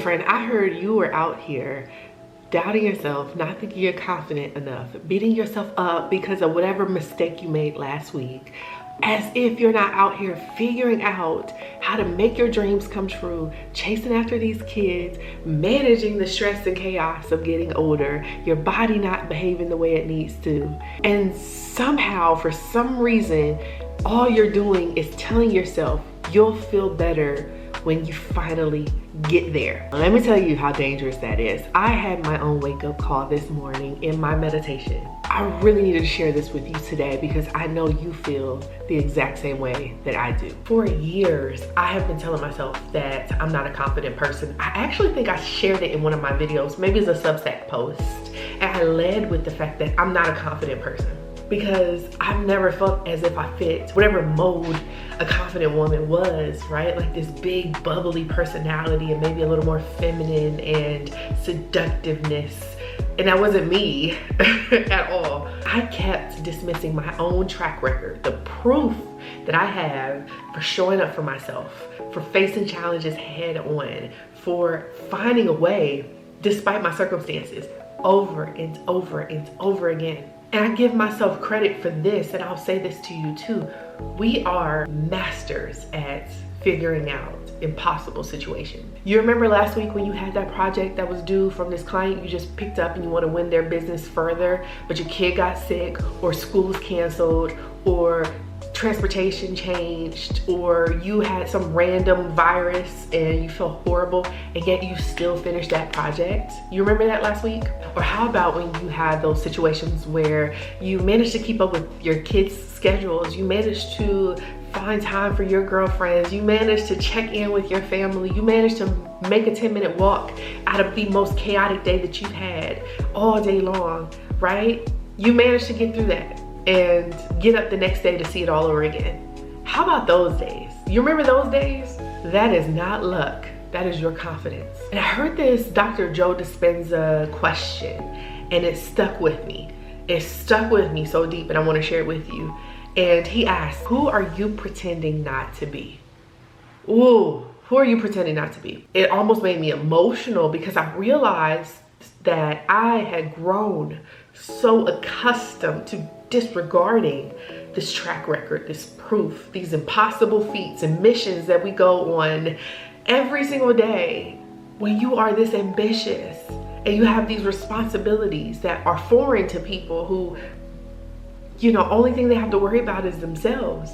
Friend, I heard you were out here doubting yourself, not thinking you're confident enough, beating yourself up because of whatever mistake you made last week, as if you're not out here figuring out how to make your dreams come true, chasing after these kids, managing the stress and chaos of getting older, your body not behaving the way it needs to. And somehow, for some reason, all you're doing is telling yourself you'll feel better when you finally get there. Let me tell you how dangerous that is. I had my own wake-up call this morning in my meditation. I really needed to share this with you today because I know you feel the exact same way that I do. For years, I have been telling myself that I'm not a confident person. I actually think I shared it in one of my videos, maybe it's a Substack post, and I led with the fact that I'm not a confident person, because I've never felt as if I fit whatever mold a confident woman was, right? Like this big bubbly personality and maybe a little more feminine and seductiveness. And that wasn't me at all. I kept dismissing my own track record, the proof that I have for showing up for myself, for facing challenges head on, for finding a way despite my circumstances over and over and over again. And I give myself credit for this, and I'll say this to you too. We are masters at figuring out impossible situations. You remember last week when you had that project that was due from this client you just picked up and you want to win their business further, but your kid got sick, or school's canceled, or transportation changed, or you had some random virus and you feel horrible, and yet you still finished that project? You remember that last week? Or how about when you had those situations where you managed to keep up with your kids' schedules, you managed to find time for your girlfriends, you managed to check in with your family, you managed to make a 10-minute walk out of the most chaotic day that you've had all day long, right? You managed to get through that and get up the next day to see it all over again. How about those days? You remember those days? That is not luck. That is your confidence. And I heard this Dr. Joe Dispenza question, and it stuck with me. It stuck with me so deep, and I want to share it with you. And he asked, who are you pretending not to be? Ooh, who are you pretending not to be? It almost made me emotional because I realized that I had grown so accustomed to disregarding this track record, this proof, these impossible feats and missions that we go on every single day. When you are this ambitious and you have these responsibilities that are foreign to people who, you know, only thing they have to worry about is themselves.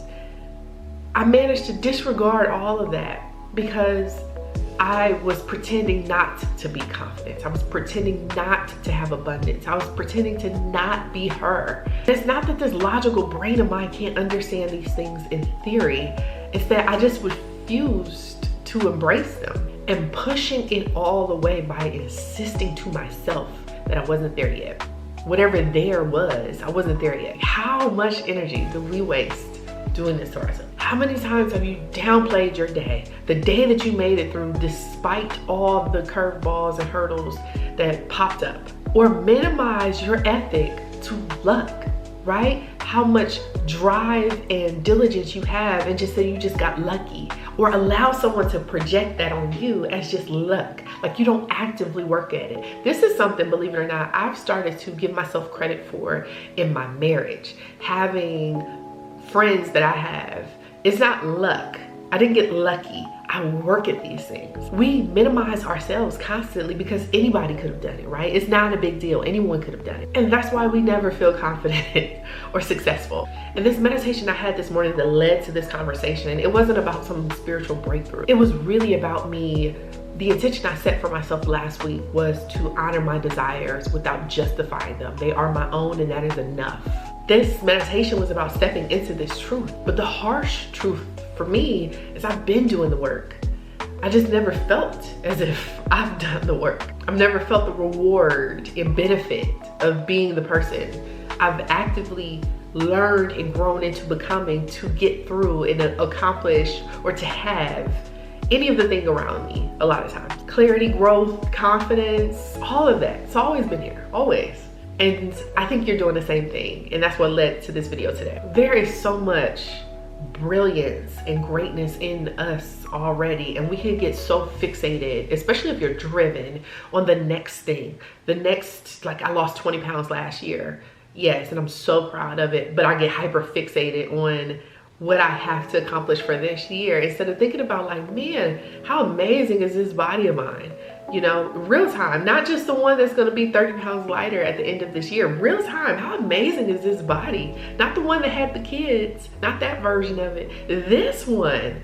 I managed to disregard all of that because I was pretending not to be confident. I was pretending not to have abundance. I was pretending to not be her. It's not that this logical brain of mine can't understand these things in theory. It's that I just refused to embrace them and pushing it all the way by insisting to myself that I wasn't there yet. Whatever there was, I wasn't there yet. How much energy do we waste doing this to ourselves? How many times have you downplayed your day, the day that you made it through despite all the curveballs and hurdles that popped up? Or minimize your ethic to luck, right? How much drive and diligence you have and just say you just got lucky, or allow someone to project that on you as just luck, like you don't actively work at it. This is something, believe it or not, I've started to give myself credit for in my marriage. Having friends that I have, it's not luck. I didn't get lucky. I work at these things. We minimize ourselves constantly because anybody could have done it, right? It's not a big deal. Anyone could have done it. And that's why we never feel confident or successful. And this meditation I had this morning that led to this conversation, it wasn't about some spiritual breakthrough. It was really about me. The intention I set for myself last week was to honor my desires without justifying them. They are my own, and that is enough. This meditation was about stepping into this truth. But the harsh truth for me is I've been doing the work. I just never felt as if I've done the work. I've never felt the reward and benefit of being the person I've actively learned and grown into becoming to get through and accomplish or to have any of the thing around me a lot of times. Clarity, growth, confidence, all of that. It's always been here, always. And I think you're doing the same thing. And that's what led to this video today. There is so much brilliance and greatness in us already, and we can get so fixated, especially if you're driven, on the next thing. Like I lost 20 pounds last year, yes, and I'm so proud of it, but I get hyper fixated on what I have to accomplish for this year instead of thinking about like, man, how amazing is this body of mine? You know, real time, not just the one that's going to be 30 pounds lighter at the end of this year. Real time, how amazing is this body? Not the one that had the kids, not that version of it, this one,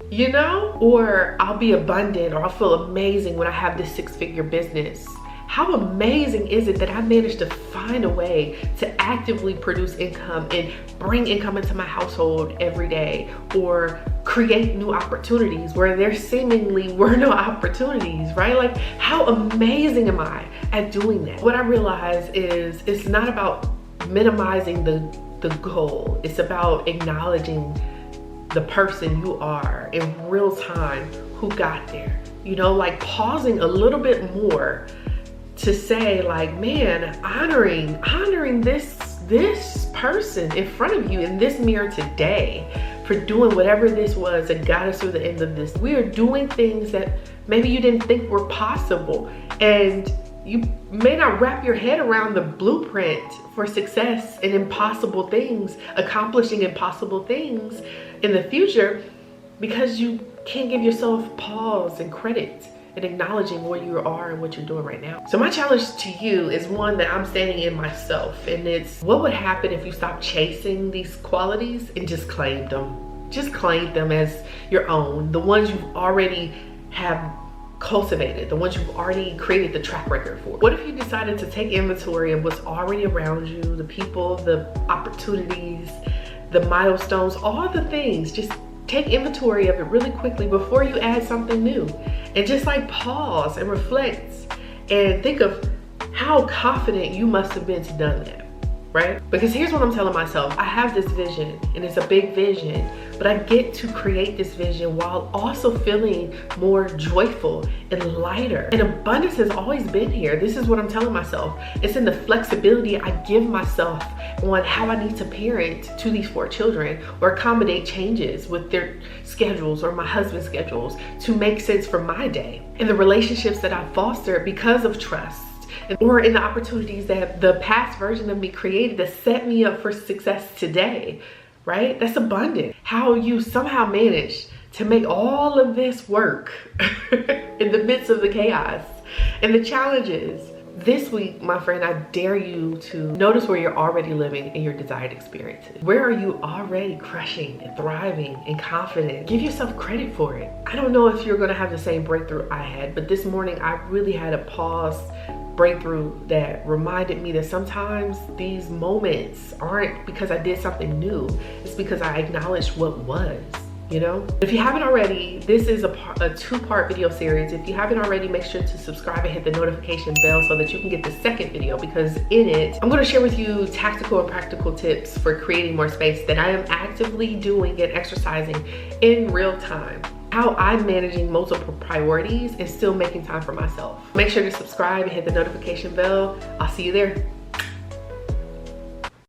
you know? Or I'll be abundant, or I'll feel amazing when I have this 6-figure business. How amazing is it that I managed to find a way to actively produce income and bring income into my household every day, or create new opportunities where there seemingly were no opportunities, right? Like, how amazing am I at doing that? What I realize is it's not about minimizing the goal. It's about acknowledging the person you are in real time who got there. You know, like pausing a little bit more to say like, man, honoring this person in front of you in this mirror today for doing whatever this was that got us through the end of this. We are doing things that maybe you didn't think were possible, and you may not wrap your head around the blueprint for success and impossible things, accomplishing impossible things in the future, because you can't give yourself pause and credit and acknowledging where you are and what you're doing right now. So my challenge to you is one that I'm standing in myself, and it's, what would happen if you stopped chasing these qualities and just claimed them? Just claimed them as your own, the ones you already have cultivated, the ones you've already created the track record for. What if you decided to take inventory of what's already around you, the people, the opportunities, the milestones, all the things? Just take inventory of it really quickly before you add something new, and just like pause and reflect and think of how confident you must have been to done that, right? Because here's what I'm telling myself: I have this vision, and it's a big vision, but I get to create this vision while also feeling more joyful and lighter. And abundance has always been here. This is what I'm telling myself. It's in the flexibility I give myself on how I need to parent to these 4 children, or accommodate changes with their schedules or my husband's schedules to make sense for my day, and the relationships that I foster because of trust, or in the opportunities that the past version of me created that set me up for success today, right? That's abundant. How you somehow managed to make all of this work in the midst of the chaos and the challenges. This week, my friend, I dare you to notice where you're already living in your desired experiences. Where are you already crushing and thriving and confident? Give yourself credit for it. I don't know if you're gonna have the same breakthrough I had, but this morning I really had a pause breakthrough that reminded me that sometimes these moments aren't because I did something new. It's because I acknowledged what was. You know, if you haven't already, this is a 2-part video series. If you haven't already, make sure to subscribe and hit the notification bell so that you can get the second video, because in it, I'm going to share with you tactical and practical tips for creating more space that I am actively doing and exercising in real time. How I'm managing multiple priorities and still making time for myself. Make sure to subscribe and hit the notification bell. I'll see you there.